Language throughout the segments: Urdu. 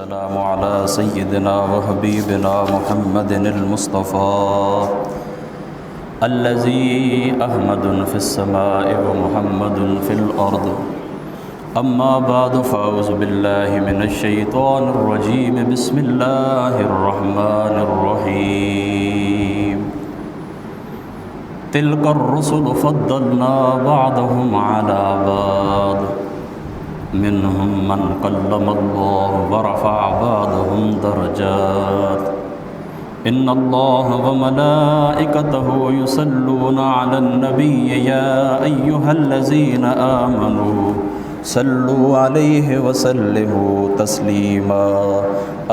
والسلام على سيدنا وحبيبنا محمد المصطفى الذي أحمد في السماء ومحمد في الأرض. أما بعد فأعوذ بالله من الشيطان الرجيم. بسم الله الرحمن الرحيم. تلك الرسل فضلنا بعضهم على بعض منهم من كلم الله ورفع بعضهم درجات إن الله وملائكته يصلون على النبي يا أيها الذين آمنوا صلوا عليه وسلموا تسليما.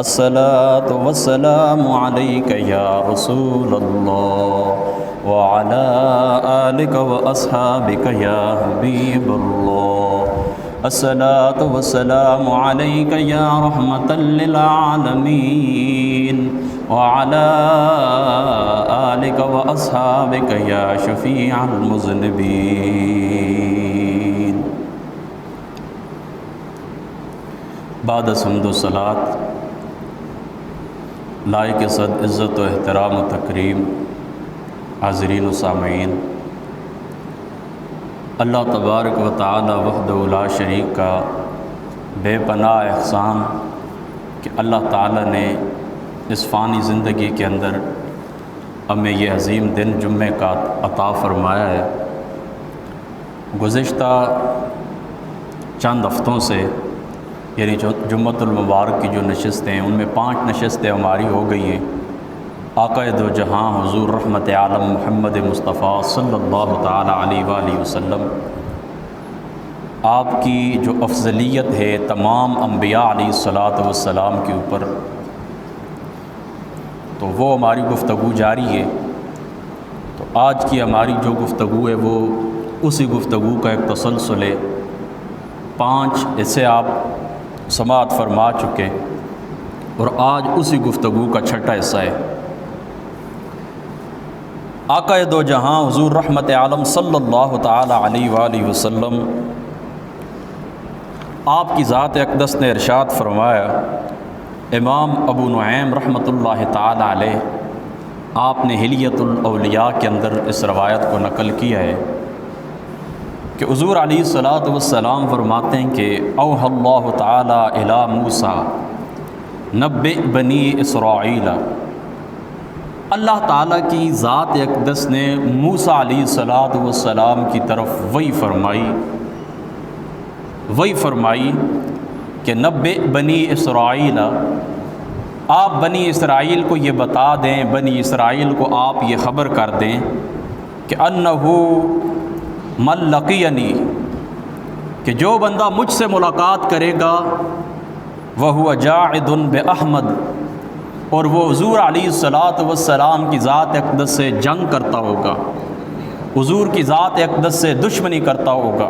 الصلاة والسلام عليك يا رسول الله وعلى آلك وأصحابك يا حبيب الله. الصلاة والسلام عليك يا رحمة للعالمين وعلى آلك وأصحابك يا شفيع المذنبين. بعد حمد و صلاۃ لائق صد عزت و احترام و تکریم حاضرین و سامعین، اللہ تبارک و تعالی وحدہ لا شریک کا بے پناہ احسان کہ اللہ تعالی نے اس فانی زندگی کے اندر ہمیں یہ عظیم دن جمعہ کا عطا فرمایا ہے. گزشتہ چند ہفتوں سے یعنی جمعۃ المبارک کی جو نشستیں ہیں ان میں 5 نشستیں ہماری ہو گئی ہیں. آقا دو جہاں حضور رحمت عالم محمد مصطفیٰ صلی اللہ تعالی علیہ وآلہ وسلم، آپ کی جو افضلیت ہے تمام انبیاء علیہ الصلاۃ والسلام کے اوپر، تو وہ ہماری گفتگو جاری ہے. تو آج کی ہماری جو گفتگو ہے وہ اسی گفتگو کا ایک تسلسل ہے. 5 اسے آپ سماعت فرما چکے اور آج اسی گفتگو کا 6واں حصہ ہے. آقا دو جہاں حضور رحمت عالم صلی اللہ تعالی علیہ وآلہ وسلم، آپ کی ذات اقدس نے ارشاد فرمایا. امام ابو نعیم رحمۃ اللہ تعالی علیہ آپ نے حلیۃ الاولیاء کے اندر اس روایت کو نقل کیا ہے کہ حضور علیہ الصلاۃ والسلام فرماتے ہیں کہ اوحی اللہ تعالی الی موسیٰ نبئ بنی اسرائیل. اللہ تعالیٰ کی ذات اقدس نے موسیٰ علیہ الصلاۃ والسلام کی طرف وحی فرمائی کہ نبئ بنی اسرائیل، آپ بنی اسرائیل کو یہ بتا دیں، بنی اسرائیل کو آپ یہ خبر کر دیں کہ انہ من لقینی، کہ جو بندہ مجھ سے ملاقات کرے گا وہو جاعد باحمد، اور وہ حضور علیہ الصلاۃ والسلام کی ذات اقدس سے جنگ کرتا ہوگا، حضور کی ذات اقدس سے دشمنی کرتا ہوگا.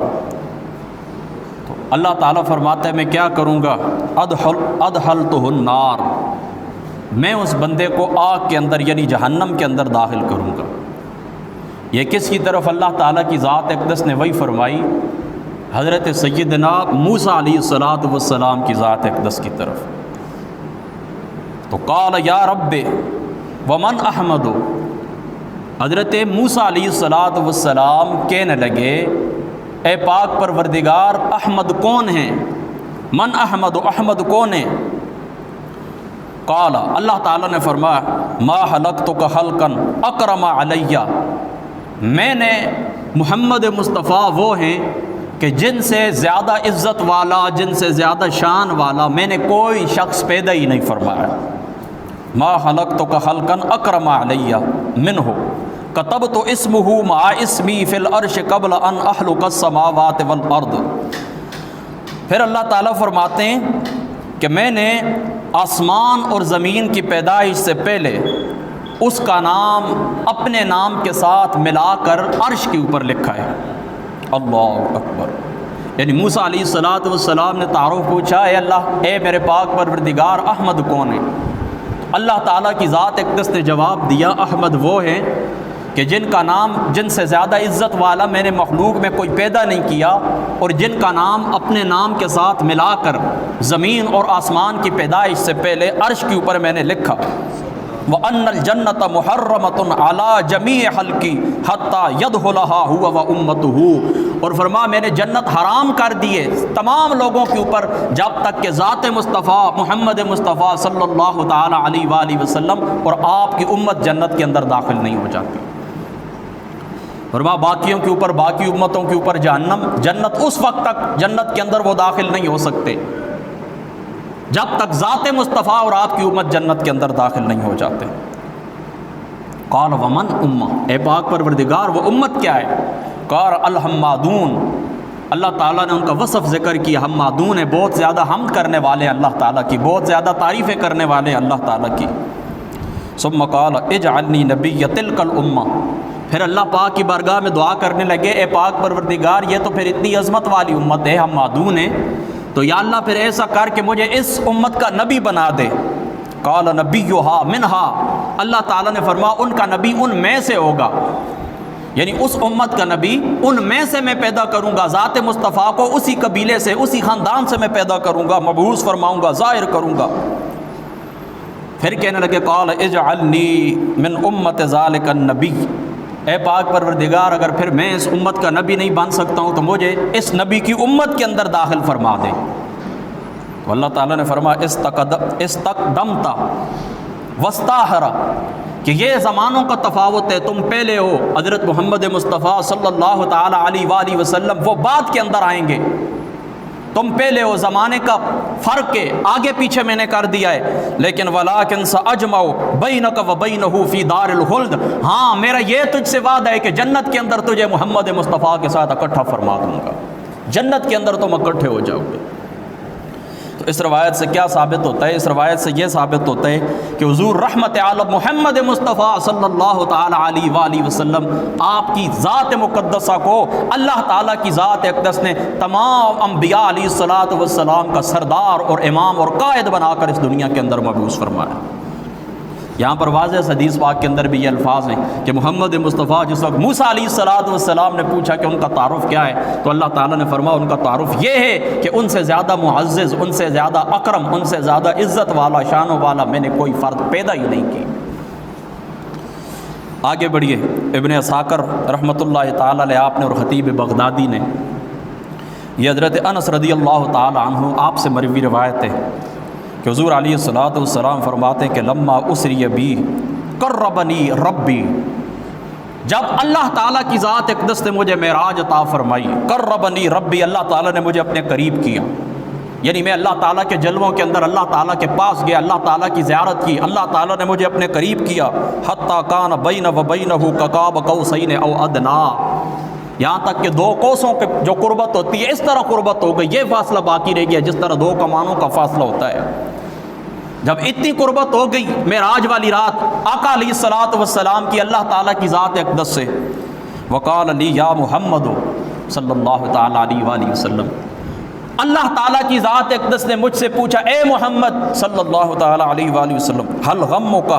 تو اللہ تعالیٰ فرماتا ہے میں کیا کروں گا؟ ادخلتہ النار، میں اس بندے کو آگ کے اندر یعنی جہنم کے اندر داخل کروں گا. یہ کس کی طرف اللہ تعالیٰ کی ذات اقدس نے وہی فرمائی؟ حضرت سیدنا موسیٰ علیہ الصلاۃ والسلام کی ذات اقدس کی طرف. تو قال یا رب ومن احمد، حضرت موسیٰ علیہ الصلاۃ والسلام کہنے لگے اے پاک پروردگار احمد کون ہیں؟ من احمد، احمد کون ہیں؟ قال، اللہ تعالیٰ نے فرمایا ما خلقتک خلقا اکرم علیہ، میں نے محمد مصطفیٰ وہ ہیں کہ جن سے زیادہ عزت والا، جن سے زیادہ شان والا میں نے کوئی شخص پیدا ہی نہیں فرمایا. ما خلقتک خلقا اکرم علیہ منہ کتبت اسمہ مع اسمی فی العرش قبل ان اخلق السماوات والارض. پھر اللہ تعالیٰ فرماتے ہیں کہ میں نے آسمان اور زمین کی پیدائش سے پہلے اس کا نام اپنے نام کے ساتھ ملا کر عرش کے اوپر لکھا ہے. اللہ اکبر. یعنی موسیٰ علیہ الصلاۃ والسلام نے تعارف پوچھا اے اللہ، اے میرے پاک پروردگار احمد کون ہے؟ اللہ تعالیٰ کی ذات اقدس نے جواب دیا احمد وہ ہیں کہ جن کا نام جن سے زیادہ عزت والا میں نے مخلوق میں کوئی پیدا نہیں کیا، اور جن کا نام اپنے نام کے ساتھ ملا کر زمین اور آسمان کی پیدائش سے پہلے عرش کے اوپر میں نے لکھا، وَأَنَّ الْجَنَّةَ مُحَرَّمَةٌ عَلَىٰ جَمِيعِ خَلْقِي حَتَّىٰ يَدْخُلَهَا هُوَ وَأُمَّتُهُ، اور فرمایا میں نے جنت حرام کر دیے تمام لوگوں کے اوپر جب تک کہ ذات مصطفیٰ محمد مصطفیٰ صلی اللہ تعالیٰ علیہ وآلہ وسلم اور آپ کی امت جنت کے اندر داخل نہیں ہو جاتی۔ فرمایا باقیوں کے اوپر، باقی امتوں کے اوپر جہنم، جنت اس وقت تک جنت کے اندر وہ داخل نہیں ہو سکتے جب تک ذات مصطفیٰ اور آپ کی امت جنت کے اندر داخل نہیں ہو جاتے۔ قال ومن امہ، اے پاک پروردگار وہ امت کیا ہے؟ قال الحمادون، اللہ تعالیٰ نے ان کا وصف ذکر کیا، حمادون ہے، بہت زیادہ حمد کرنے والے ہیں اللہ تعالیٰ کی، بہت زیادہ تعریفیں کرنے والے ہیں اللہ تعالیٰ کی۔ ثم قال اجعلنی نبی تلک الامہ، پھر اللہ پاک کی بارگاہ میں دعا کرنے لگے، اے پاک پروردگار یہ تو پھر اتنی عظمت والی امت ہے، حمادون ہے، تو یا اللہ پھر ایسا کر کہ مجھے اس امت کا نبی بنا دے۔ قال نبیھا منہا، اللہ تعالیٰ نے فرمایا ان کا نبی ان میں سے ہوگا، یعنی اس امت کا نبی ان میں سے میں پیدا کروں گا، ذات مصطفیٰ کو اسی قبیلے سے اسی خاندان سے میں پیدا کروں گا، مبعوث فرماؤں گا، ظاہر کروں گا۔ پھر کہنے لگے قال اجعلنی من امت ذالک النبی، اے پاک پروردگار اگر پھر میں اس امت کا نبی نہیں بن سکتا ہوں تو مجھے اس نبی کی امت کے اندر داخل فرما دے۔ تو اللہ تعالیٰ نے فرمایا استقدمتا واستاہرا، کہ یہ زمانوں کا تفاوت ہے، تم پہلے ہو، حضرت محمد مصطفیٰ صلی اللہ تعالیٰ علیہ وآلہ وسلم وہ بعد کے اندر آئیں گے، تم پہلے ہو، زمانے کا فرق ہے، آگے پیچھے میں نے کر دیا ہے، لیکن وَلَٰكِنْ سَأَجْمَعُ بَيْنَكَ وَبَيْنَهُ فِي دَارِ الْخُلْدِ، ہاں میرا یہ تجھ سے وعدہ ہے کہ جنت کے اندر تجھے محمد مصطفیٰ کے ساتھ اکٹھا فرما دوں گا، جنت کے اندر تم اکٹھے ہو جاؤ گے۔ تو اس روایت سے کیا ثابت ہوتا ہے؟ اس روایت سے یہ ثابت ہوتا ہے کہ حضور رحمت عالم محمد مصطفیٰ صلی اللہ تعالیٰ علیہ وآلہ وسلم آپ کی ذات مقدسہ کو اللہ تعالیٰ کی ذات اقدس نے تمام انبیاء علیہ الصلاۃ والسلام کا سردار اور امام اور قائد بنا کر اس دنیا کے اندر مبعوث فرمایا۔ یہاں پر واضح حدیث پاک کے اندر بھی یہ الفاظ ہیں کہ محمد مصطفیٰ جس وقت موسیٰ علیہ الصلاۃ والسلام نے پوچھا کہ ان کا تعارف کیا ہے، تو اللہ تعالیٰ نے فرمایا ان کا تعارف یہ ہے کہ ان سے زیادہ معزز، ان سے زیادہ اکرم، ان سے زیادہ عزت والا، شانوں والا میں نے کوئی فرد پیدا ہی نہیں کی۔ آگے بڑھیے، ابن عساکر رحمۃ اللہ تعالیٰ علیہ آپ نے اور خطیب بغدادی نے، یہ حضرت انس رضی اللہ تعالیٰ عنہ آپ سے مروی روایت ہے کہ حضور علیہ الصلوۃ والسلام فرماتے ہیں کہ لما اسری بی قربنی ربی، جب اللہ تعالیٰ کی ذات اقدس نے مجھے معراج عطا فرمائی، قربنی ربی، اللہ تعالیٰ نے مجھے اپنے قریب کیا، یعنی میں اللہ تعالیٰ کے جلووں کے اندر اللہ تعالیٰ کے پاس گیا، اللہ تعالیٰ کی زیارت کی، اللہ تعالیٰ نے مجھے اپنے قریب کیا، حتیٰ کان بین و بینہ کقاب قوسین او ادنا، یہاں تک کہ دو کوسوں کے جو قربت ہوتی ہے اس طرح قربت ہو گئی، یہ فاصلہ باقی رہ گیا جس طرح دو کمانوں کا فاصلہ ہوتا ہے۔ جب اتنی قربت ہو گئی معراج والی رات آقا علیہ الصلوۃ والسلام کی اللہ تعالیٰ کی ذات اقدس سے، وقال علی یا محمد صلی اللہ تعالیٰ علیہ وآلہ وسلم، اللہ تعالیٰ کی ذات اقدس نے مجھ سے پوچھا اے محمد صلی اللہ تعالیٰ علیہ وآلہ وسلم، حل غمک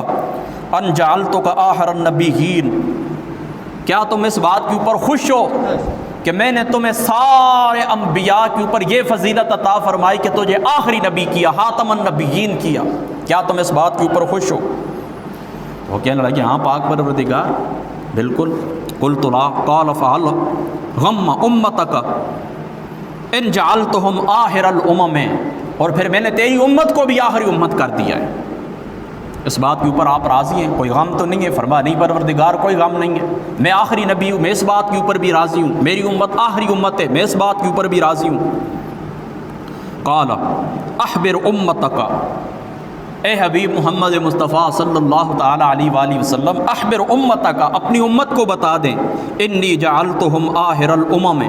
ان جعلتک آخر النبیین، کیا تم اس بات کے اوپر خوش ہو کہ میں نے تمہیں سارے انبیاء کے اوپر یہ فضیلت عطا فرمائی کہ تجھے آخری نبی کیا، خاتم النبیین کیا، کیا تم اس بات کے اوپر خوش ہو؟ وہ کہنے لگے ہاں پاک پروردگار بالکل۔ قلت لا، قال فعل غم امتک ان جعلتہم آخر الامم، اور پھر میں نے تیری امت کو بھی آخری امت کر دیا ہے، اس بات کے اوپر آپ راضی ہیں؟ کوئی غم تو نہیں ہے؟ فرمایا نہیں پروردگار کوئی غم نہیں ہے، میں آخری نبی ہوں، میں اس بات کے اوپر بھی راضی ہوں، میری امت آخری امت ہے، میں اس بات کے اوپر بھی راضی ہوں۔ قال اخبر امتک، اے حبیب محمد مصطفیٰ صلی اللہ تعالیٰ علیہ وآلہ وسلم، اخبر امتک، اپنی امت کو بتا دیں، انی جعلتہم آخر الامم،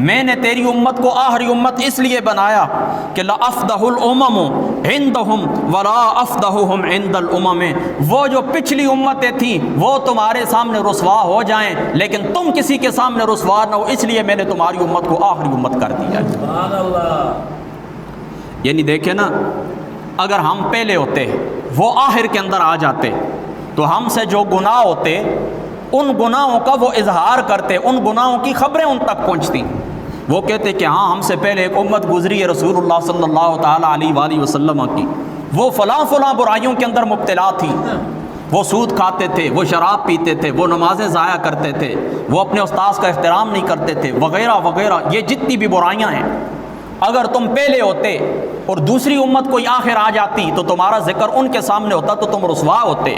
میں نے تیری امت کو آخری امت اس لیے بنایا کہ لا افضح الامم عندہم ولا افضحہم عند الامم، وہ جو پچھلی امتیں تھیں وہ تمہارے سامنے رسوا ہو جائیں لیکن تم کسی کے سامنے رسوا نہ ہو، اس لیے میں نے تمہاری امت کو آخری امت کر دیا ہے۔ سبحان اللہ۔ یعنی دیکھیں نا، اگر ہم پہلے ہوتے وہ آخر کے اندر آ جاتے تو ہم سے جو گناہ ہوتے ان گناہوں کا وہ اظہار کرتے، ان گناہوں کی خبریں ان تک پہنچتی، وہ کہتے کہ ہاں ہم سے پہلے ایک امت گزری ہے رسول اللہ صلی اللہ تعالیٰ علیہ وآلہ وسلم کی، وہ فلاں فلاں برائیوں کے اندر مبتلا تھی، وہ سود کھاتے تھے، وہ شراب پیتے تھے، وہ نمازیں ضائع کرتے تھے، وہ اپنے استاذ کا احترام نہیں کرتے تھے، وغیرہ وغیرہ، یہ جتنی بھی برائیاں ہیں، اگر تم پہلے ہوتے اور دوسری امت کوئی آخر آ جاتی تو تمہارا ذکر ان کے سامنے ہوتا تو تم رسوا ہوتے،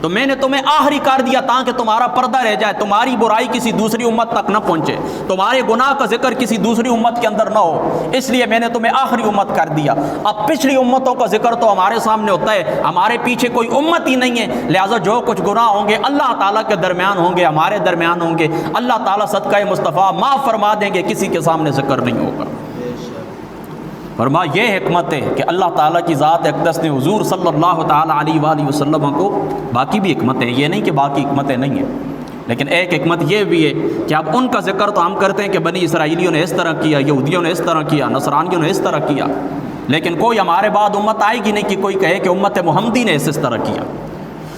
تو میں نے تمہیں آخری کر دیا تاکہ تمہارا پردہ رہ جائے، تمہاری برائی کسی دوسری امت تک نہ پہنچے، تمہارے گناہ کا ذکر کسی دوسری امت کے اندر نہ ہو، اس لیے میں نے تمہیں آخری امت کر دیا۔ اب پچھلی امتوں کا ذکر تو ہمارے سامنے ہوتا ہے، ہمارے پیچھے کوئی امت ہی نہیں ہے، لہٰذا جو کچھ گناہ ہوں گے اللہ تعالیٰ کے درمیان ہوں گے، ہمارے درمیان ہوں گے، اللہ تعالیٰ صدقہ مصطفیٰ معاف فرما دیں گے، کسی کے سامنے ذکر نہیں ہوگا۔ فرما یہ حکمت ہے کہ اللہ تعالیٰ کی ذات اقدس نے حضور صلی اللہ تعالیٰ علیہ وآلہ وسلم کو، باقی بھی حکمتیں، یہ نہیں کہ باقی حکمتیں نہیں ہیں، لیکن ایک حکمت یہ بھی ہے کہ اب ان کا ذکر تو ہم کرتے ہیں کہ بنی اسرائیلیوں نے اس طرح کیا، یہودیوں نے اس طرح کیا، نصرانیوں نے اس طرح کیا، لیکن کوئی ہمارے بعد امت آئے گی نہیں کہ کوئی کہے کہ امت محمدی نے اس طرح کیا۔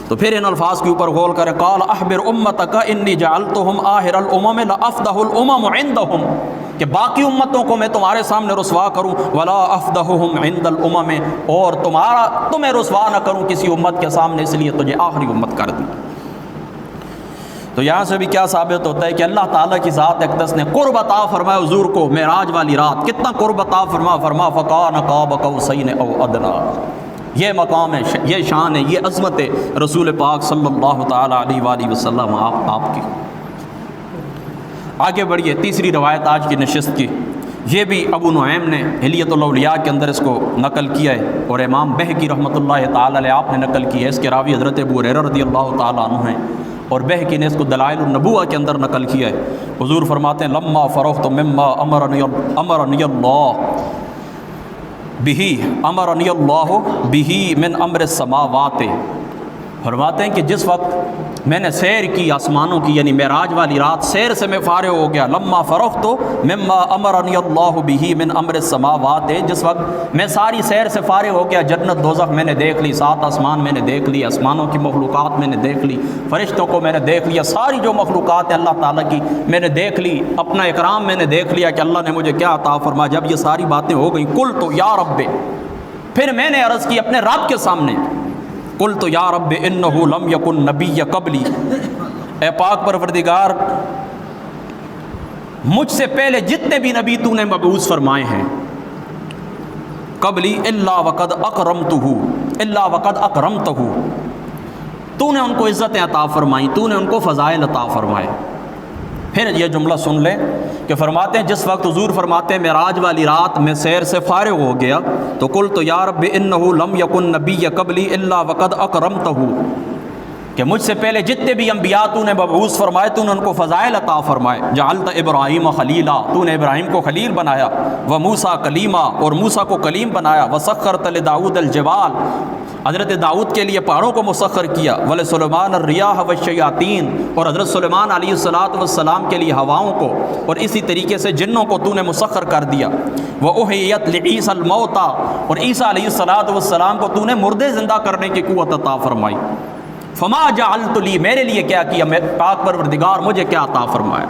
تو پھر ان الفاظ کے اوپر غور کریں، قال اخبر امتک انی جعلتہم آخر الامم لافضح الامم عندہم، کہ باقی امتوں کو میں تمہارے سامنے رسوا کروں، ولا افضحہم عند الامم، اور تمہیں رسوا نہ کروں کسی امت کے سامنے، اس لیے تجھے آخری امت کر دی۔ تو یہاں سے بھی کیا ثابت ہوتا ہے کہ اللہ تعالیٰ کی ذات اقدس نے قرب عطا فرمایا حضور کو معراج والی رات، کتنا قرب عطا فرما فکان قاب قوسین او ادنیٰ، یہ مقام ہے، یہ شان ہے، یہ عظمت ہے رسول پاک صلی اللہ تعالیٰ علیہ وآلہ وسلم آپ کی۔ آگے بڑھیے، تیسری روایت آج کی نشست کی، یہ بھی ابو نعیم نے حلیۃ الاولیاء کے اندر اس کو نقل کیا ہے، اور امام بہقی رحمۃ اللہ تعالیٰ علیہ آپ نے نقل کیا ہے، اس کے راوی حضرت ابو ہریرہ رضی اللہ تعالیٰ عنہ ہیں، اور بہقی نے اس کو دلائل النبوہ کے اندر نقل کیا ہے۔ حضور فرماتے ہیں لما فرغت مما امرنی اللہ بہ من امر السماوات، فرماتے ہیں کہ جس وقت میں نے سیر کی آسمانوں کی، یعنی معراج والی رات، سیر سے میں فارغ ہو گیا، لما فرغت مما امرنی اللہ بہ من امر السماوات، جس وقت میں ساری سیر سے فارغ ہو گیا، جنت دوزخ میں نے دیکھ لی، 7 آسمان میں نے دیکھ لی، آسمانوں کی مخلوقات میں نے دیکھ لی، فرشتوں کو میں نے دیکھ لیا، ساری جو مخلوقات ہیں اللہ تعالیٰ کی میں نے دیکھ لی، اپنا اکرام میں نے دیکھ لیا کہ اللہ نے مجھے کیا عطا فرمایا۔ جب یہ ساری باتیں ہو گئیں، قلت یا رب، پھر میں نے عرض کی اپنے رب کے سامنے، قلت یا رب انہ لم یکن نبی قبلی، اے پاک پروردگار مجھ سے پہلے جتنے بھی نبی تو نے مبعوث فرمائے ہیں، قبلی الا وقد اکرمتہ، تو نے ان کو عزتیں عطا فرمائیں، تو نے ان کو فضائل عطا فرمائے۔ پھر یہ جملہ سن لیں کہ فرماتے ہیں جس وقت حضور فرماتے ہیں معراج والی رات میں سیر سے فارغ ہو گیا، تو قلت یا رب انہ لم یکن نبی قبلی الا وقد اکرمتہ، کہ مجھ سے پہلے جتنے بھی انبیاء تو نے مبعوث فرمائے، تو نے ان کو فضائل عطا فرمائے۔ جعلت ابراہیم خلیلا، تو نے ابراہیم کو خلیل بنایا، وموسیٰ کلیما، اور موسیٰ کو کلیم بنایا، وسخرت لداؤد الجبال، حضرت داؤد کے لیے پہاڑوں کو مسخر کیا، ولسلیمان الریاح والشیاطین، اور حضرت سلیمان علیہ السلام کے لیے ہواؤں کو، اور اسی طریقے سے جنوں کو تو نے مسخر کر دیا۔ وأحیت لعیسیٰ الموتیٰ، اور عیسیٰ علیہ السلام کو تو نے مردے زندہ کرنے کی قوت عطا فرمائی۔ فما جعلت لی، میرے لیے کیا کیا، پاک پروردگار مجھے کیا عطا فرمایا،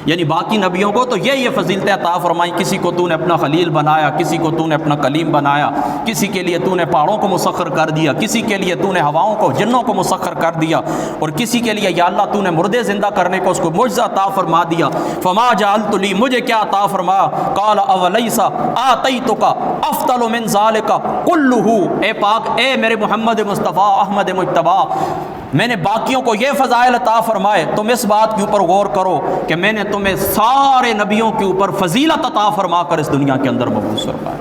یعنی باقی نبیوں کو تو یہ فضیلتیں عطا فرمائی، کسی کو تو نے اپنا خلیل بنایا، کسی کو تو نے اپنا کلیم بنایا، کسی کے لیے تو نے پہاڑوں کو مسخر کر دیا، کسی کے لیے تو نے ہواؤں کو، جنوں کو مسخر کر دیا، اور کسی کے لیے یا اللہ تو نے مردے زندہ کرنے کو اس کو معجزہ عطا فرما دیا۔ فما جعلت لی، مجھے کیا عطا فرمایا، قال اولیس آتیتک افضل من ذلک کلہ، اے پاک، اے میرے محمد مصطفیٰ احمد مجتبیٰ، میں نے باقیوں کو یہ فضائل عطا فرمائے، تم اس بات کے اوپر غور کرو کہ میں نے تمہیں سارے نبیوں کے اوپر فضیلت عطا فرما کر اس دنیا کے اندر مبعوث فرمایا۔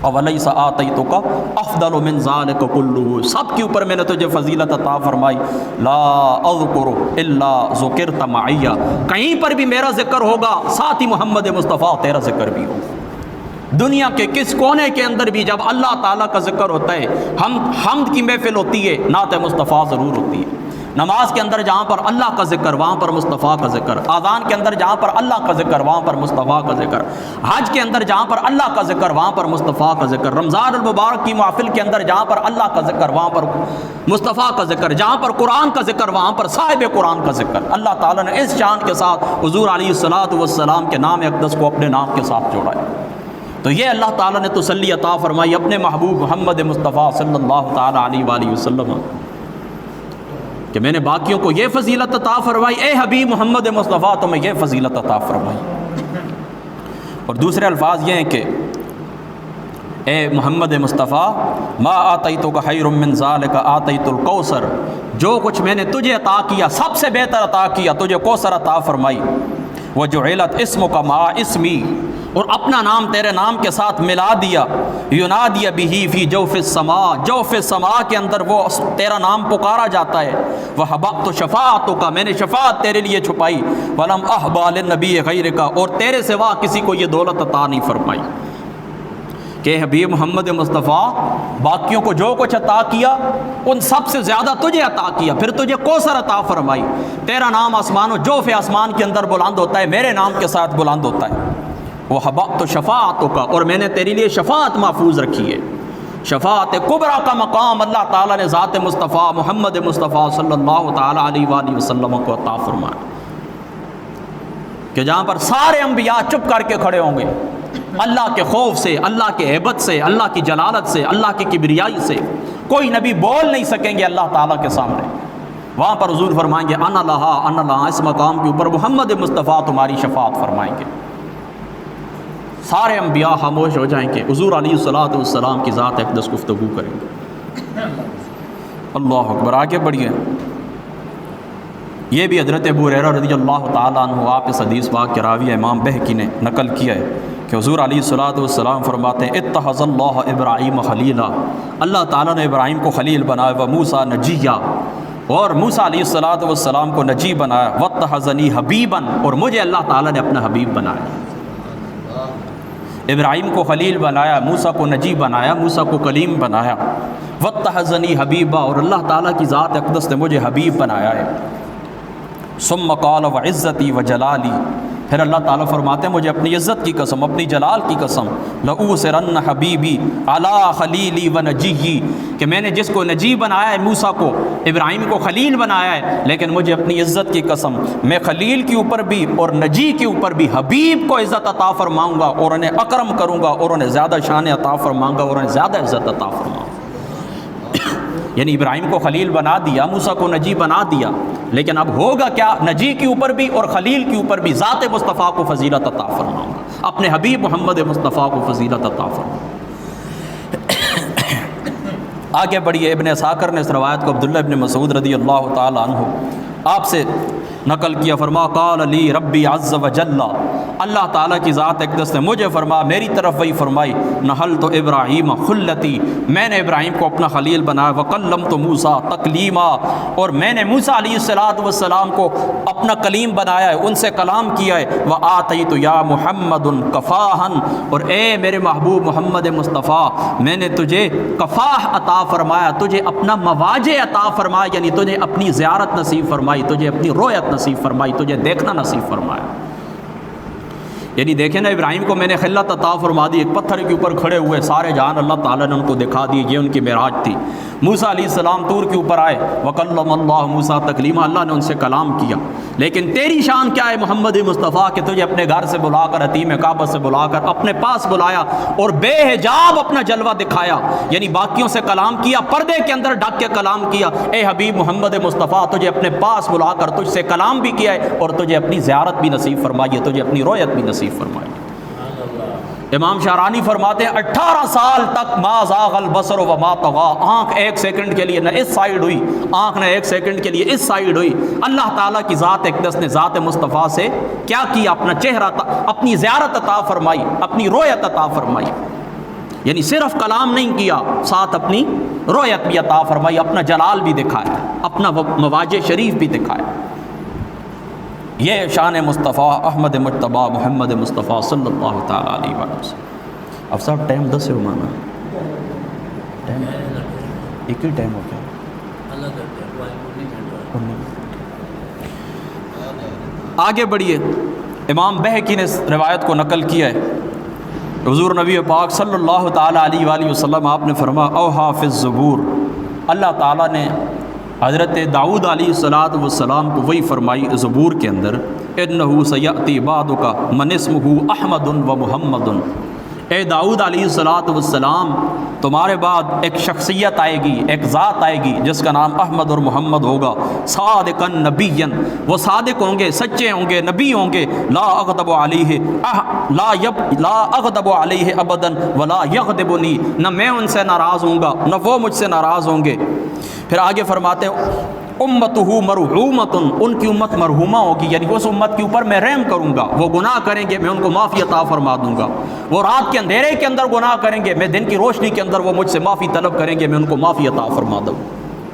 اولیس آتیتک افضل من ذلک کلہ، سب کے اوپر میں نے تجھے فضیلت عطا فرمائی۔ لا اذکر الا ذکرت معی، کہیں پر بھی میرا ذکر ہوگا ساتھ ہی محمد مصطفیٰ تیرا ذکر بھی ہوگا۔ دنیا کے کس کونے کے اندر بھی جب اللہ تعالیٰ کا ذکر ہوتا ہے، حمد کی محفل ہوتی ہے، نعت مصطفیٰ ضرور ہوتی ہے۔ نماز کے اندر جہاں پر اللہ کا ذکر وہاں پر مصطفیٰ کا ذکر، اذان کے اندر جہاں پر اللہ کا ذکر وہاں پر مصطفیٰ کا ذکر، حج کے اندر جہاں پر اللہ کا ذکر وہاں پر مصطفیٰ کا ذکر، رمضان المبارک کی محفل کے اندر جہاں پر اللہ کا ذکر وہاں پر مصطفیٰ کا ذکر، جہاں پر قرآن کا ذکر وہاں پر صاحب قرآن کا ذکر۔ اللہ تعالیٰ نے اس شان کے ساتھ حضور علیہ الصلوۃ والسلام کے نام اقدس کو اپنے نام کے ساتھ جوڑا ہے۔ تو یہ اللہ تعالیٰ نے تسلی عطا فرمائی اپنے محبوب محمد مصطفیٰ صلی اللہ تعالیٰ علیہ وآلہ وسلم کہ میں نے باقیوں کو یہ فضیلت عطا فرمائی، اے حبیب محمد مصطفیٰ تمہیں یہ فضیلت عطا فرمائی۔ اور دوسرے الفاظ یہ ہیں کہ اے محمد مصطفیٰ ما آتیتک خیر من ذالک آتیت الکوثر، جو کچھ میں نے تجھے عطا کیا سب سے بہتر عطا کیا، تجھے کوثر عطا فرمائی۔ وجعلت اسمک مع اسمی، اور اپنا نام تیرے نام کے ساتھ ملا دیا، ینادی بہ فی جوف السماء، جوف السماء کے اندر وہ تیرا نام پکارا جاتا ہے۔ وحبقت شفاعتک، میں نے شفاعت تیرے لیے چھپائی۔ ولم احبا للنبی غیرک، اور تیرے سوا کسی کو یہ دولت عطا نہیں فرمائی کہ حبیب محمد مصطفیٰ باقیوں کو جو کچھ عطا کیا ان سب سے زیادہ تجھے عطا کیا، پھر تجھے کوثر عطا فرمائی۔ تیرا نام آسمان و جوف آسمان کے اندر بلند ہوتا ہے، میرے نام کے ساتھ بلند ہوتا ہے۔ وحبقت شفاعتک، اور میں نے تیرے لیے شفاعت محفوظ رکھی ہے۔ شفاعت کبریٰ کا مقام اللہ تعالیٰ نے ذات مصطفیٰ محمد مصطفیٰ صلی اللہ تعالیٰ علیہ وآلہ وسلم کو عطا فرمایا کہ جہاں پر سارے انبیاء چپ کر کے کھڑے ہوں گے، اللہ کے خوف سے، اللہ کے ہیبت سے، اللہ کی جلالت سے، اللہ کی کبریائی سے کوئی نبی بول نہیں سکیں گے اللہ تعالیٰ کے سامنے۔ وہاں پر حضور فرمائیں گے انا لہا انا لہا، اس مقام کے اوپر محمد مصطفیٰ تمہاری شفاعت فرمائیں گے۔ سارے انبیاء خاموش ہو جائیں گے، حضور علیہ الصلوۃ والسلام کی ذات اقدس گفتگو کریں گے۔ اللہ اکبر، آگے بڑھیے۔ یہ بھی حضرت ابو ہریرہ رضی اللہ تعالیٰ عنہ آپ اس حدیث پاک کے راوی امام بہقی نے نقل کیا ہے کہ حضور علیہ الصلوۃ والسلام فرماتے ہیں اتخذ اللہ ابراہیم خلیلا، اللہ تعالیٰ نے ابراہیم کو خلیل بنایا، و موسیٰ نجیہ، اور موسیٰ علیہ الصلوۃ والسلام کو نجی بنایا، واتخذنی حبیبا، اور مجھے اللہ تعالیٰ نے اپنا حبیب بنایا۔ ابراہیم کو خلیل بنایا، موسیٰ کو نجی بنایا، موسیٰ کو کلیم بنایا، واتخذنی حبیبا، اور اللہ تعالیٰ کی ذات اقدس نے مجھے حبیب بنایا ہے۔ ثم قال وعزتی وجلالی، پھر اللہ تعالیٰ فرماتے ہیں مجھے اپنی عزت کی قسم، اپنی جلال کی قسم، لأوثرن حبیبی علی خلیلی ونجیی، کہ میں نے جس کو نجی بنایا ہے موسیٰ کو، ابراہیم کو خلیل بنایا ہے، لیکن مجھے اپنی عزت کی قسم میں خلیل کے اوپر بھی اور نجی کے اوپر بھی حبیب کو عزت عطا فرماؤں گا، اور انہیں اکرم کروں گا، اور انہیں زیادہ شان عطا فرماؤں گا، اور انہیں زیادہ عزت عطا فرماؤں گا۔ یعنی ابراہیم کو خلیل بنا دیا، موسیٰ کو نجی بنا دیا، لیکن اب ہوگا کیا، نجی کے اوپر بھی اور خلیل کے اوپر بھی ذات مصطفیٰ کو فضیلت عطا فرماؤں گا، اپنے حبیب محمد مصطفیٰ کو فضیلت عطا فرماؤں گا۔ آگے بڑھیے، ابن اسحاق نے اس روایت کو عبداللہ ابن مسعود رضی اللہ تعالیٰ عنہ آپ سے نقل کیا، فرما قال لی ربی عز وجل، اللہ تعالیٰ کی ذات اقدس نے مجھے فرما، میری طرف وہی فرمائی، نحلت ابراہیم خلتی، میں نے ابراہیم کو اپنا خلیل بنایا، وکلمت موسیٰ تکلیما، اور میں نے موسیٰ علیہ الصلوۃ والسلام کو اپنا کلیم بنایا ہے، ان سے کلام کیا ہے، وآتیت یا محمد کفاہن، اور اے میرے محبوب محمد مصطفیٰ میں نے تجھے کفاہ عطا فرمایا، تجھے اپنا مواجہ عطا فرمایا، یعنی تجھے اپنی زیارت نصیب فرمائی، تجھے اپنی رؤیت نصیب فرمائی، تجھے دیکھنا نصیب فرمایا۔ یعنی دیکھیں نا، ابراہیم کو میں نے خلت عطا فرما دی، ایک پتھر کے اوپر کھڑے ہوئے سارے جہان اللہ تعالیٰ نے ان کو دکھا دی، یہ ان کی معراج تھی۔ موسیٰ علیہ السلام طور کے اوپر آئے، وکلم اللہ موسیٰ تکلیما، اللہ نے ان سے کلام کیا۔ لیکن تیری شان کیا ہے محمد مصطفیٰ کہ تجھے اپنے گھر سے بلا کر، حتیم کعبہ سے بلا کر اپنے پاس بلایا اور بے حجاب اپنا جلوہ دکھایا، یعنی باقیوں سے کلام کیا، پردے کے اندر ڈھک کے کلام کیا۔ اے حبیب محمد مصطفیٰ تجھے اپنے پاس بلا کر تجھ سے کلام بھی کیا ہے، اور تجھے اپنی زیارت بھی نصیب فرمائی ہے، تجھے اپنی رؤیت بھی نصیب فرمائی۔ امام شعرانی فرماتے ہیں 18 سال تک ما زاغ البصر وما طغى، آنکھ ایک سیکنڈ کے لیے نہ اس سائیڈ ہوئی، آنکھ نہ ایک سیکنڈ کے لیے اس سائیڈ ہوئی۔ اللہ تعالیٰ کی ذات اقدس نے ذات مصطفیٰ سے کیا کیا، اپنا چہرہ، اپنی زیارت عطا فرمائی، اپنی رؤیت عطا فرمائی، یعنی صرف کلام نہیں کیا، ساتھ اپنی رؤیت بھی عطا فرمائی، اپنا جلال بھی دکھایا، اپنا مواجہ شریف بھی دکھایا۔ یہ شان مصطفیٰ احمد مجتبی محمد مصطفیٰ صلی اللہ تعالیٰ علیہ وسلم۔ اب صاحب ٹائم 10 سے مانا ٹائم ایک ہی ٹائم ہو گیا، آگے بڑھیے، امام بہقی نے روایت کو نقل کیا ہے، حضور نبی پاک صلی اللہ تعالیٰ علیہ وآلہ وسلم آپ نے فرمایا اوحا فی الزبور، اللہ تعالیٰ نے حضرت داؤد علیہ السلام کو وہی فرمائی زبور کے اندر، انہ سیأتی بعدک من اسمہ احمد و محمد، اے داؤد علیہ السلام تمہارے بعد ایک شخصیت آئے گی، ایک ذات آئے گی جس کا نام احمد اور محمد ہوگا، صادقا نبیا، وہ صادق ہوں گے، سچے ہوں گے، نبی ہوں گے، لا اغضب علیہ لا اغضب علیہ ابدا ولا یغضبنی، نہ میں ان سے ناراض ہوں گا نہ وہ مجھ سے ناراض ہوں گے۔ پھر آگے فرماتے ہیں امتہ مرحومۃ، ان کی امت مرحومہ ہوگی، یعنی اس امت کے اوپر میں رحم کروں گا، وہ گناہ کریں گے میں ان کو معافی عطا فرما دوں گا، وہ رات کے اندھیرے کے اندر گناہ کریں گے میں دن کی روشنی کے اندر وہ مجھ سے معافی طلب کریں گے میں ان کو معافی عطا فرما دوں۔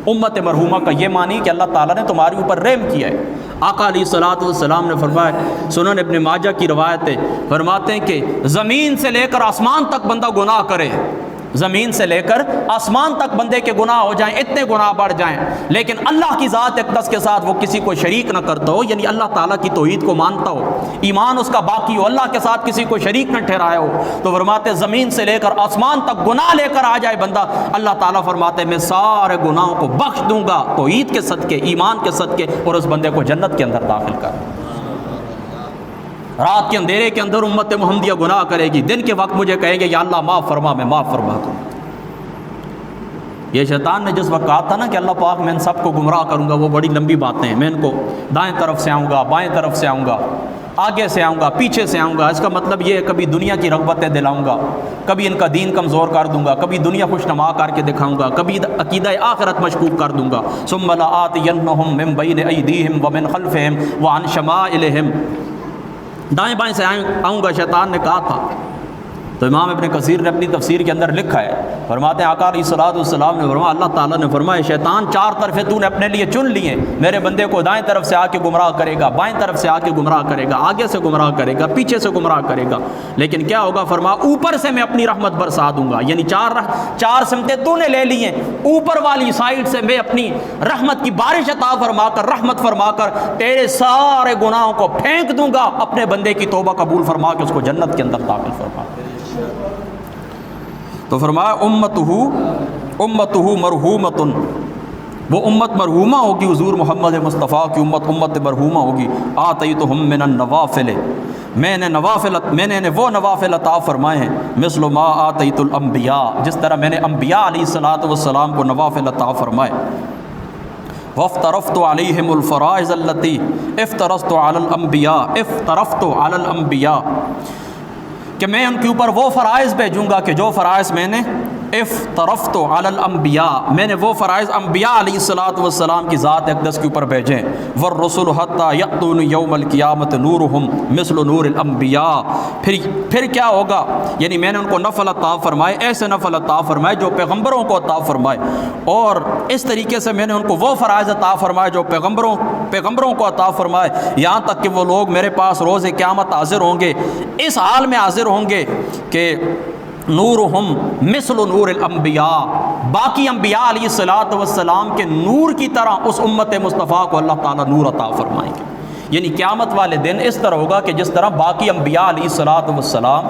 امت مرحومہ کا یہ معنی کہ اللہ تعالیٰ نے تمہارے اوپر رحم کیا ہے۔ آقا علیہ السلام نے فرمایا، سنن ابن ماجہ کی روایت ہے، فرماتے ہیں کہ زمین سے لے کر آسمان تک بندہ گناہ کرے، زمین سے لے کر آسمان تک بندے کے گناہ ہو جائیں، اتنے گناہ بڑھ جائیں، لیکن اللہ کی ذات اقدس کے ساتھ وہ کسی کو شریک نہ کرتا ہو، یعنی اللہ تعالیٰ کی توحید کو مانتا ہو، ایمان اس کا باقی ہو، اللہ کے ساتھ کسی کو شریک نہ ٹھہرایا ہو، تو فرماتے زمین سے لے کر آسمان تک گناہ لے کر آ جائے بندہ، اللہ تعالیٰ فرماتے میں سارے گناہوں کو بخش دوں گا توحید کے صدقے، ایمان کے صدقے، اور اس بندے کو جنت کے اندر داخل کر دوں۔ رات کے اندھیرے کے اندر امت محمدیہ گناہ کرے گی، دن کے وقت مجھے کہیں گے یا اللہ معاف فرما، میں معاف فرما دوں۔ یہ شیطان نے جس وقت کہا تھا نا کہ اللہ پاک میں ان سب کو گمراہ کروں گا، وہ بڑی لمبی باتیں ہیں، میں ان کو دائیں طرف سے آؤں گا، بائیں طرف سے آؤں گا، آگے سے آؤں گا، پیچھے سے آؤں گا، اس کا مطلب یہ ہے کبھی دنیا کی رغبتیں دلاؤں گا، کبھی ان کا دین کمزور کر دوں گا، کبھی دنیا خوش نما کر کے دکھاؤں گا، کبھی عقیدہ آخرت مشکوک کر دوں گا، ثم لآتینہم من بین ایدیہم ومن خلفہم وعن شمائلہم، دائیں بائیں سے آؤں گا، شیطان نے کہا تھا۔ تو امام ابن کثیر نے اپنی تفسیر کے اندر لکھا ہے، فرماتے ہیں آقا علیہ السلام نے فرمایا، اللہ تعالیٰ نے فرمایا شیطان چار طرفیں تو نے اپنے لیے چن لیے، میرے بندے کو دائیں طرف سے آ کے گمراہ کرے گا، بائیں طرف سے آ کے گمراہ کرے گا، آگے سے گمراہ کرے گا، پیچھے سے گمراہ کرے گا، لیکن کیا ہوگا، فرمایا اوپر سے میں اپنی رحمت برسا دوں گا، یعنی چار سمتیں تو نے لے لی ہیں، اوپر والی سائڈ سے میں اپنی رحمت کی بارش عطا فرما کر، رحمت فرما کر تیرے سارے گناہوں کو پھینک دوں گا، اپنے بندے کی توبہ قبول فرما کے اس کو جنت کے اندر داخل فرما۔ تو فرمایا امتہ مرحومۃ، وہ امت مرحومہ ہوگی، حضور محمد مصطفیٰ کی امت مرحومہ ہوگی، آتیتہم من النوافل، میں نے وہ نوافل عطا فرمائے ہیں، مثل ما آتیت الانبیاء، جس طرح میں نے انبیاء علیہ السلام کو نوافل عطا فرمائے، وَافْتَرَفْتُ عَلَيْهِمُ الْفَرَائِضَ الَّتِي افْتَرَضْتُ عَلَى الْأَنْبِيَاءِ، کہ میں ان کے اوپر وہ فرائض بھیجوں گا کہ جو فرائض میں نے افترفت علی الانبیاء، میں نے وہ فرائض انبیاء علیہ السلام کی ذات اقدس کے اوپر بھیجیں، والرسل حتی یأتون یوم القیامت نورہم مثل نور الانبیاء، پھر کیا ہوگا، یعنی میں نے ان کو نفل عطا فرمائے، ایسے نفل عطا فرمائے جو پیغمبروں کو عطا فرمائے، اور اس طریقے سے میں نے ان کو وہ فرائض عطا فرمائے جو پیغمبروں کو عطا فرمائے، یہاں تک کہ وہ لوگ میرے پاس روز قیامت حاضر ہوں گے، اس حال میں حاضر ہوں گے کہ نورہم مثل نور الانبیاء، باقی انبیاء علیہ السلام کے نور کی طرح اس امت مصطفیٰ کو اللہ تعالیٰ نور عطا فرمائیں گے، یعنی قیامت والے دن اس طرح ہوگا کہ جس طرح باقی انبیاء علیہ السلام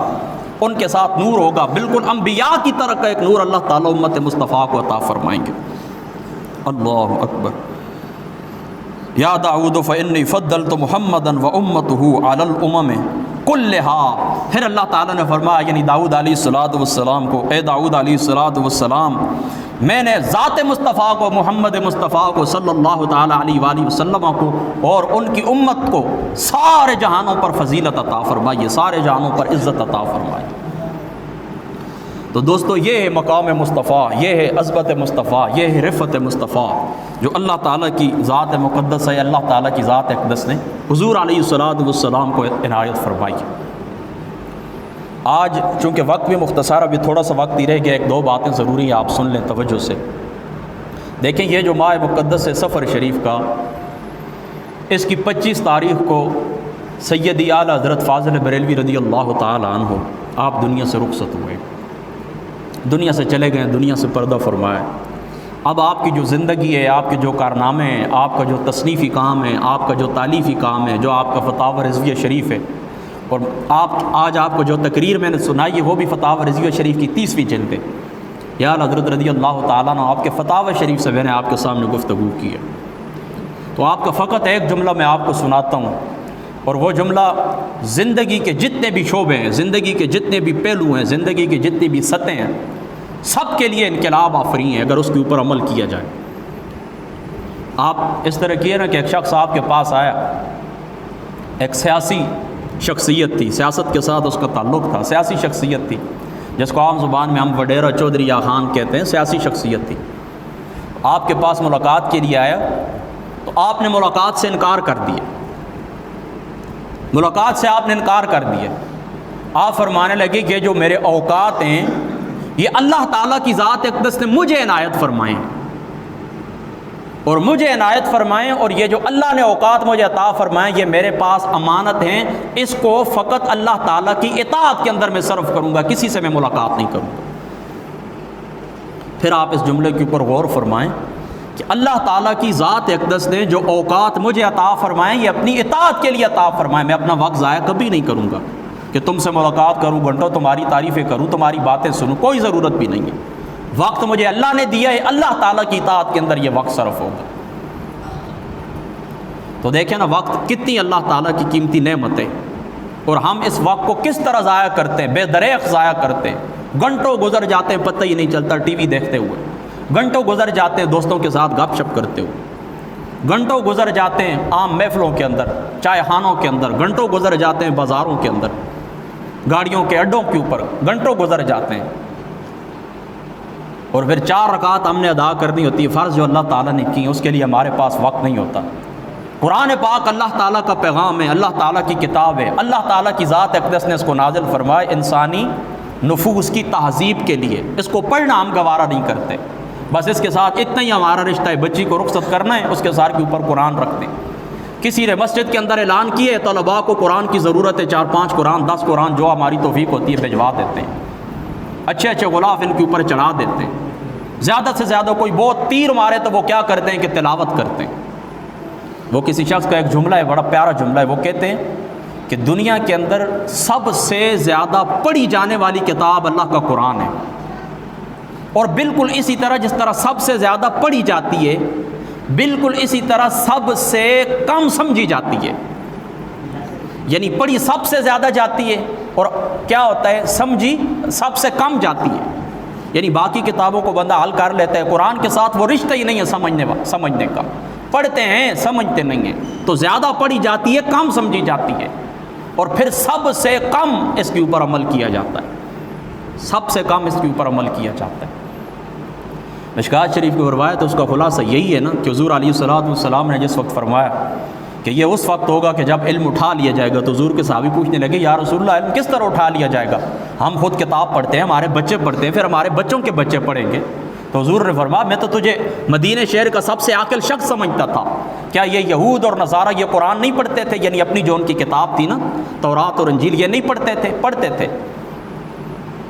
ان کے ساتھ نور ہوگا، بالکل انبیاء کی طرح کا ایک نور اللہ تعالیٰ امت مصطفیٰ کو عطا فرمائیں گے۔ اللہ اکبر۔ یا داؤد فإنی فضلت محمدا وامتہ علی الامم کلہا، پھر اللہ تعالیٰ نے فرمایا، یعنی داؤد علیہ السلام کو، اے داؤد علیہ السلام، میں نے ذات مصطفیٰ کو، محمد مصطفیٰ کو صلی اللہ تعالیٰ علیہ وآلہ وسلم کو اور ان کی امت کو سارے جہانوں پر فضیلت عطا فرمائی، سارے جہانوں پر عزت عطا فرمائی۔ تو دوستو یہ ہے مقام مصطفیٰ، یہ ہے عظمت مصطفیٰ، یہ ہے رفعت مصطفیٰ جو اللہ تعالیٰ کی ذات مقدس ہے، اللہ تعالیٰ کی ذات اقدس نے حضور علیہ السلام کو عنایت فرمائی۔ آج چونکہ وقت بھی مختصر، ابھی تھوڑا سا وقت ہی رہ گیا، ایک دو باتیں ضروری ہیں، آپ سن لیں توجہ سے۔ دیکھیں یہ جو ماہ مقدس ہے سفر شریف کا، اس کی 25 تاریخ کو سیدی اعلیٰ حضرت فاضل بریلوی رضی اللہ تعالیٰ عنہ آپ دنیا سے رخصت ہوئے، دنیا سے چلے گئے، دنیا سے پردہ فرمایا۔ اب آپ کی جو زندگی ہے، آپ کے جو کارنامے ہیں، آپ کا جو تصنیفی کام ہے، آپ کا جو تالیفی کام ہے، جو آپ کا فتاوی رضویہ شریف ہے، اور آج آپ کو جو تقریر میں نے سنائی ہے وہ بھی فتاوی رضویہ شریف کی 30ویں جلد ہے۔ یا حضرت رضی اللہ تعالیٰ عنہ آپ کے فتاوی شریف سے میں نے آپ کے سامنے گفتگو کی ہے۔ تو آپ کا فقط ایک جملہ میں آپ کو سناتا ہوں، اور وہ جملہ زندگی کے جتنے بھی شعبے ہیں، زندگی کے جتنے بھی پہلو ہیں، زندگی کے جتنی بھی سطحیں ہیں، سب کے لیے انقلاب آفرین ہے اگر اس کے اوپر عمل کیا جائے۔ آپ اس طرح کیے نا کہ ایک شخص آپ کے پاس آیا، ایک سیاسی شخصیت تھی، سیاست کے ساتھ اس کا تعلق تھا، سیاسی شخصیت تھی جس کو عام زبان میں ہم وڈیرا چودھری یا خان کہتے ہیں، سیاسی شخصیت تھی۔ آپ کے پاس ملاقات کے لیے آیا تو آپ نے ملاقات سے انکار کر دیا، ملاقات سے آپ نے انکار کر دیا۔ آپ فرمانے لگے کہ جو میرے اوقات ہیں یہ اللہ تعالیٰ کی ذات اقدس نے مجھے عنایت فرمائے ہیں، اور مجھے عنایت فرمائیں، اور یہ جو اللہ نے اوقات مجھے عطا فرمائیں یہ میرے پاس امانت ہیں، اس کو فقط اللہ تعالیٰ کی اطاعت کے اندر میں صرف کروں گا، کسی سے میں ملاقات نہیں کروں گا۔ پھر آپ اس جملے کے اوپر غور فرمائیں کہ اللہ تعالیٰ کی ذات اقدس نے جو اوقات مجھے عطا فرمائیں یہ اپنی اطاعت کے لیے عطا فرمائیں، میں اپنا وقت ضائع کبھی نہیں کروں گا کہ تم سے ملاقات کروں، گھنٹوں تمہاری تعریفیں کروں، تمہاری باتیں سنوں، کوئی ضرورت بھی نہیں ہے۔ وقت مجھے اللہ نے دیا ہے، اللہ تعالیٰ کی اطاعت کے اندر یہ وقت صرف ہوگا۔ تو دیکھیں نا وقت کتنی اللہ تعالیٰ کی قیمتی نعمت ہے، اور ہم اس وقت کو کس طرح ضائع کرتے ہیں، بے دریغ ضائع کرتے ہیں۔ گھنٹوں گزر جاتے ہیں پتہ ہی نہیں چلتا ٹی وی دیکھتے ہوئے، گھنٹوں گزر جاتے ہیں دوستوں کے ساتھ گپ شپ کرتے ہوئے، گھنٹوں گزر جاتے ہیں عام محفلوں کے اندر، چائے خانوں کے اندر، گھنٹوں گزر جاتے ہیں بازاروں کے اندر، گاڑیوں کے اڈوں کے اوپر گھنٹوں گزر جاتے ہیں، اور پھر 4 رکعت ہم نے ادا کرنی ہوتی ہے فرض جو اللہ تعالیٰ نے کی، اس کے لیے ہمارے پاس وقت نہیں ہوتا۔ قرآن پاک اللہ تعالیٰ کا پیغام ہے، اللہ تعالیٰ کی کتاب ہے، اللہ تعالیٰ کی ذات اقدس نے اس کو نازل فرمایا انسانی نفوس کی تہذیب کے لیے، اس کو پڑھنا ہم گوارا نہیں کرتے، بس اس کے ساتھ اتنا ہی ہمارا رشتہ ہے، بچی کو رخصت کرنا ہے اس کے سار کے اوپر قرآن رکھ دیں۔ کسی نے مسجد کے اندر اعلان کیے طلباء کو قرآن کی ضرورت ہے، 4-5 قرآن 10 قرآن جو ہماری توفیق ہوتی ہے بھجوا دیتے ہیں، اچھے اچھے غلاف ان کے اوپر چڑھا دیتے ہیں، زیادہ سے زیادہ کوئی بہت تیر مارے تو وہ کیا کرتے ہیں کہ تلاوت کرتے ہیں۔ وہ کسی شخص کا ایک جملہ ہے، بڑا پیارا جملہ ہے، وہ کہتے ہیں کہ دنیا کے اندر سب سے زیادہ پڑھی جانے والی کتاب اللہ کا قرآن ہے، اور بالکل اسی طرح جس طرح سب سے زیادہ پڑھی جاتی ہے بالکل اسی طرح سب سے کم سمجھی جاتی ہے، یعنی پڑھی سب سے زیادہ جاتی ہے اور کیا ہوتا ہے سمجھی سب سے کم جاتی ہے، یعنی باقی کتابوں کو بندہ حل کر لیتا ہے، قرآن کے ساتھ وہ رشتہ ہی نہیں ہے سمجھنے کا، پڑھتے ہیں سمجھتے نہیں ہیں، تو زیادہ پڑھی جاتی ہے کم سمجھی جاتی ہے، اور پھر سب سے کم اس کے اوپر عمل کیا جاتا ہے، سب سے کم اس کے اوپر عمل کیا جاتا ہے۔ مشکات شریف کی روایت اس کا خلاصہ یہی ہے نا کہ حضور علیہ السلام نے جس وقت فرمایا کہ یہ اس وقت ہوگا کہ جب علم اٹھا لیا جائے گا، تو حضور کے صحابی پوچھنے لگے یا رسول اللہ علم کس طرح اٹھا لیا جائے گا؟ ہم خود کتاب پڑھتے ہیں، ہمارے بچے پڑھتے ہیں، پھر ہمارے بچوں کے بچے پڑھیں گے۔ تو حضور نے فرمایا میں تو تجھے مدینہ شہر کا سب سے عاقل شخص سمجھتا تھا، کیا یہ یہود اور نصارہ یہ قرآن نہیں پڑھتے تھے؟ یعنی اپنی جو ان کی کتاب تھی نا تورات اور انجیل، یہ نہیں پڑھتے تھے؟ پڑھتے تھے،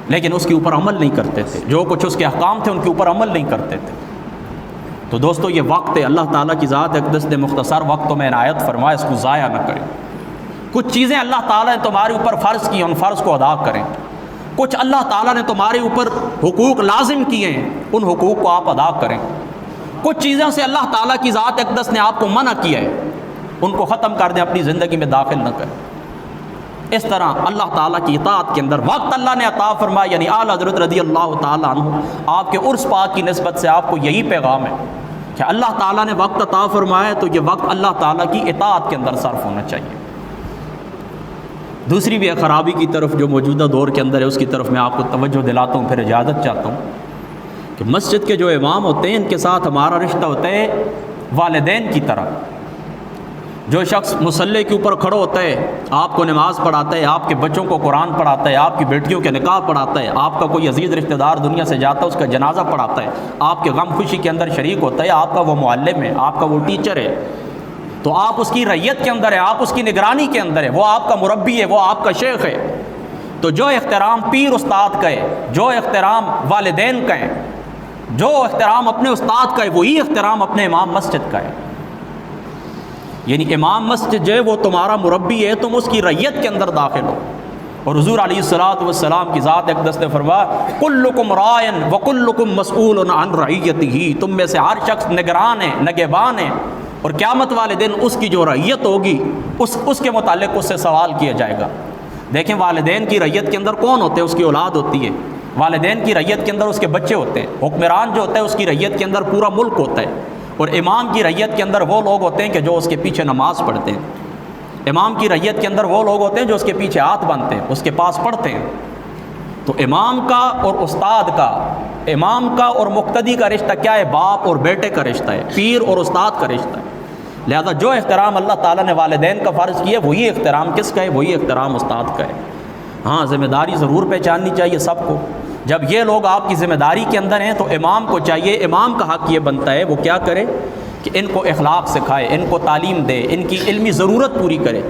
لیکن اس کے اوپر عمل نہیں کرتے تھے، جو کچھ اس کے احکام تھے ان کے اوپر عمل نہیں کرتے تھے۔ تو دوستو یہ وقت ہے، اللہ تعالیٰ کی ذات اقدس نے مختصر وقتوں میں عنایت فرمایا، اس کو ضائع نہ کریں۔ کچھ چیزیں اللہ تعالیٰ نے تمہارے اوپر فرض کی، ان فرض کو ادا کریں۔ کچھ اللہ تعالیٰ نے تمہارے اوپر حقوق لازم کیے ہیں، ان حقوق کو آپ ادا کریں۔ کچھ چیزوں سے اللہ تعالیٰ کی ذات اقدس نے آپ کو منع کیا ہے، ان کو ختم کر دیں، اپنی زندگی میں داخل نہ کریں۔ اس طرح اللہ تعالیٰ کی اطاعت کے اندر وقت اللہ نے عطا فرمایا، یعنی اعلیٰ حضرت رضی اللہ تعالیٰ عنہ آپ کے عرس پاک کی نسبت سے آپ کو یہی پیغام ہے کہ اللہ تعالیٰ نے وقت عطا فرمایا تو یہ وقت اللہ تعالیٰ کی اطاعت کے اندر صرف ہونا چاہیے۔ دوسری بھی ایک خرابی کی طرف جو موجودہ دور کے اندر ہے، اس کی طرف میں آپ کو توجہ دلاتا ہوں، پھر اجازت چاہتا ہوں کہ مسجد کے جو امام ہوتے ہیں ان کے ساتھ ہمارا رشتہ ہوتا ہے والدین کی طرح۔ جو شخص مصلی کے اوپر کھڑا ہوتا ہے، آپ کو نماز پڑھاتا ہے، آپ کے بچوں کو قرآن پڑھاتا ہے، آپ کی بیٹیوں کے نکاح پڑھاتا ہے، آپ کا کوئی عزیز رشتہ دار دنیا سے جاتا ہے اس کا جنازہ پڑھاتا ہے، آپ کے غم خوشی کے اندر شریک ہوتا ہے، آپ کا وہ معلم ہے، آپ کا وہ ٹیچر ہے، تو آپ اس کی رعیت کے اندر ہے، آپ اس کی نگرانی کے اندر ہے، وہ آپ کا مربی ہے، وہ آپ کا شیخ ہے۔ تو جو احترام پیر استاد کا ہے، جو احترام والدین کا ہے، جو احترام اپنے استاد کا ہے وہی احترام اپنے امام مسجد کا ہے. یعنی امام مسجد جو ہے وہ تمہارا مربی ہے، تم اس کی رعیت کے اندر داخل ہو. اور حضور علیہ الصلوۃ والسلام کی ذات اقدس نے فرمایا کلکم راعٍ وکلکم مسئول عن رعیتہ، تم میں سے ہر شخص نگران ہے، نگہبان ہے، اور قیامت والے دن اس کی جو رعیت ہوگی اس کے متعلق اس سے سوال کیا جائے گا. دیکھیں والدین کی رعیت کے اندر کون ہوتے ہیں؟ اس کی اولاد ہوتی ہے. والدین کی رعیت کے اندر اس کے بچے ہوتے ہیں. حکمران جو ہوتا ہے اس کی رعیت کے اندر پورا ملک ہوتا ہے. اور امام کی رعیت کے اندر وہ لوگ ہوتے ہیں کہ جو اس کے پیچھے نماز پڑھتے ہیں. امام کی رعیت کے اندر وہ لوگ ہوتے ہیں جو اس کے پیچھے ہاتھ باندھتے ہیں، اس کے پاس پڑھتے ہیں. تو امام کا اور استاد کا، امام کا اور مقتدی کا رشتہ کیا ہے؟ باپ اور بیٹے کا رشتہ ہے، پیر اور استاد کا رشتہ ہے. لہذا جو احترام اللہ تعالیٰ نے والدین کا فرض کیا وہی احترام کس کا ہے؟ وہی احترام استاد کا ہے. ہاں ذمہ داری ضرور پہچاننی چاہیے سب کو. جب یہ لوگ آپ کی ذمہ داری کے اندر ہیں تو امام کو چاہیے، امام کا حق یہ بنتا ہے وہ کیا کرے کہ ان کو اخلاق سکھائے، ان کو تعلیم دے، ان کی علمی ضرورت پوری کرے.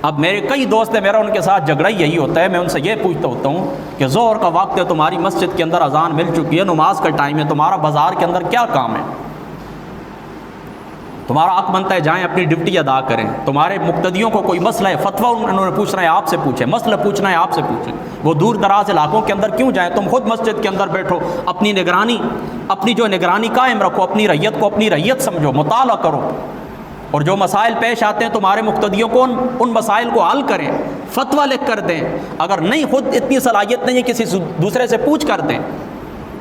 اب میرے کئی دوست ہیں، میرا ان کے ساتھ جھگڑا ہی یہی ہوتا ہے. میں ان سے یہ پوچھتا ہوتا ہوں کہ ظہر کا وقت ہے، تمہاری مسجد کے اندر اذان مل چکی ہے، نماز کا ٹائم ہے، تمہارا بازار کے اندر کیا کام ہے؟ تمہارا حق بنتا ہے جائیں اپنی ڈیوٹی ادا کریں. تمہارے مقتدیوں کو کوئی مسئلہ ہے، فتویٰ انہوں نے پوچھنا ہے آپ سے پوچھیں، مسئلہ پوچھنا ہے آپ سے پوچھیں. وہ دور دراز علاقوں کے اندر کیوں جائیں؟ تم خود مسجد کے اندر بیٹھو، اپنی نگرانی، اپنی جو نگرانی قائم رکھو، اپنی رعیت کو اپنی رعیت سمجھو، مطالعہ کرو، اور جو مسائل پیش آتے ہیں تمہارے مقتدیوں کو ان مسائل کو حل کریں، فتویٰ لکھ کر دیں. اگر نہیں خود اتنی صلاحیت نہیں ہے کسی دوسرے سے پوچھ کر دیں.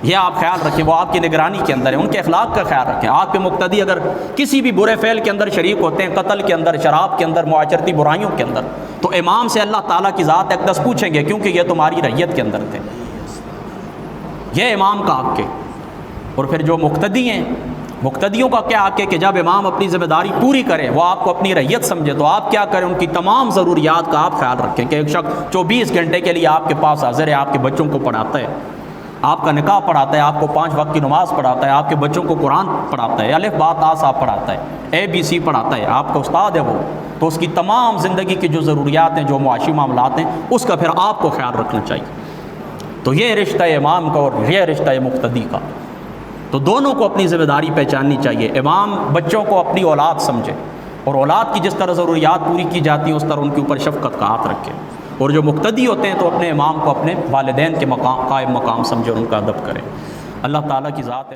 یہ آپ خیال رکھیں، وہ آپ کی نگرانی کے اندر ہے، ان کے اخلاق کا خیال رکھیں. آپ کے مقتدی اگر کسی بھی برے فعل کے اندر شریک ہوتے ہیں، قتل کے اندر، شراب کے اندر، معاشرتی برائیوں کے اندر، تو امام سے اللہ تعالیٰ کی ذات اقدس پوچھیں گے، کیونکہ یہ تمہاری رعیت کے اندر تھے. یہ امام کا حق ہے. اور پھر جو مقتدی ہیں، مقتدیوں کا کیا حق ہے کہ جب امام اپنی ذمہ داری پوری کرے، وہ آپ کو اپنی رعیت سمجھے، تو آپ کیا کریں؟ ان کی تمام ضروریات کا آپ خیال رکھیں. کہ ایک شخص 24 گھنٹے کے لیے آپ کے پاس حاضر ہے، آپ کے بچوں کو پڑھاتا ہے، آپ کا نکاح پڑھاتا ہے، آپ کو 5 وقت کی نماز پڑھاتا ہے، آپ کے بچوں کو قرآن پڑھاتا ہے، الف با تا صاحب پڑھاتا ہے، ABC پڑھاتا ہے، آپ کا استاد ہے وہ، تو اس کی تمام زندگی کی جو ضروریات ہیں، جو معاشی معاملات ہیں، اس کا پھر آپ کو خیال رکھنا چاہیے. تو یہ رشتہ ہے امام کا اور یہ رشتہ ہے مقتدی کا. تو دونوں کو اپنی ذمہ داری پہچاننی چاہیے. امام بچوں کو اپنی اولاد سمجھے، اور اولاد کی جس طرح ضروریات پوری کی جاتی ہیں اس طرح ان کے اوپر شفقت کا ہاتھ رکھے. اور جو مقتدی ہوتے ہیں تو اپنے امام کو اپنے والدین کے قائم مقام سمجھے اور ان کا ادب کرے. اللہ تعالیٰ کی ذات ہے.